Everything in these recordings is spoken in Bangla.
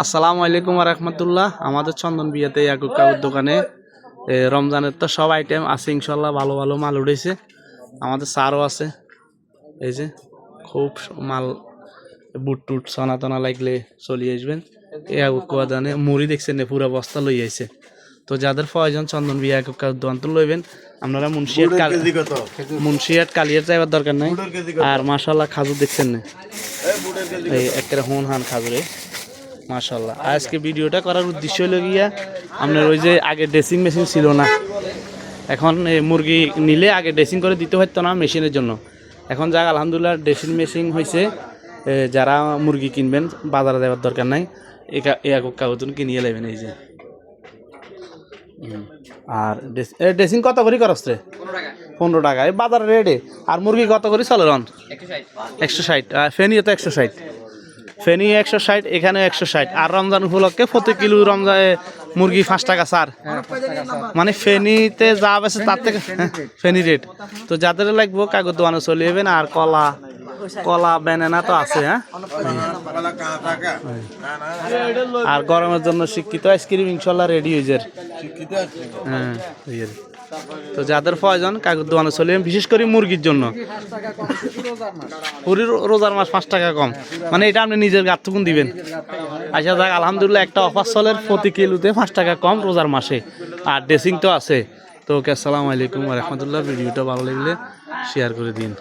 আসসালামু আলাইকুম ওয়া রাহমাতুল্লাহ। আমাদের চন্দন বিয়াতে ইয়াকুব কাকুর দোকানে রমজানের তো সব আইটেম আছে ইনশাল্লাহ। ভালো ভালো মাল উঠেছে, আমাদের সারও আছে। এই যে খুব মাল, বুট টুট সোনা টানা লাগলে চলে আসবেন। ইয়াকুব কাকুর দোকানে মুড়ি দেখছেন পুরা বস্তা লই আইছে। তো যাদের প্রয়োজন চন্দন বিয়া ইয়াকুব কাকুর দোকান তো লইবেন। আপনারা মুন্সিয়াট কালিয়ার যাইবার দরকার নাই। আর মাশাআল্লাহ খাজুর দেখছেন না, এই একটা হোন হান খাজুরে মাশাআল্লাহ। আজকে ভিডিওটা করার উদ্দেশ্য হলো গিয়া আপনার ওই যে আগে ড্রেসিং মেশিন ছিল না, এখন মুরগি নিলে আগে ড্রেসিং করে দিতে হতো না মেশিনের জন্য। এখন যাক আলহামদুলিল্লাহ ড্রেসিং মেশিন হয়েছে। যারা মুরগি কিনবেন বাজারে যাওয়ার দরকার নাই, ইয়াকুব কাকুর কিনিয়ে নেবেন। এই যে আর ড্রেসিং কত করে খরচ রে? 15 টাকা এই বাজারে রেটে। আর মুরগি কত করে চলে? 160। ফেনিও তো 160, ফেনি 160, এখানে 160। আর রমজান উপলক্ষে প্রতি কিলো রমজান মুরগি 5 টাকা ছাড়, মানে ফেনিতে যা আছে তার থেকে ফেনি রেট। তো যাদের লাগবো কাগজ দোকানে চলে যাবেন। আর কলা ব্যানানা তো আছে। হ্যাঁ, আর গরমের জন্য শিক্ষিত আইসক্রিম ইনশাল্লাহ রেডি হয়ে যায়। হ্যাঁ, তো যাদের প্রয়োজন কাগজ দোকানে চলে যাবেন, বিশেষ করে মুরগির জন্য। পুরো রোজার মাস 5 টাকা কম, মানে এটা আপনি নিজের গাছ থেকে দিবেন। আচ্ছা যাক আলহামদুলিল্লাহ একটা অফার চলের, প্রতি কিলোতে 5 টাকা কম রোজার মাসে। আর ড্রেসিং তো আছে। তো ওকে, আসসালামু আলাইকুম ওয়া রাহমাতুল্লাহ। ভিডিওটা ভালো লাগলে শেয়ার করে দিন।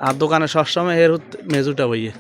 আর দোকানে সবসময় এর মেজুটা বইয়ে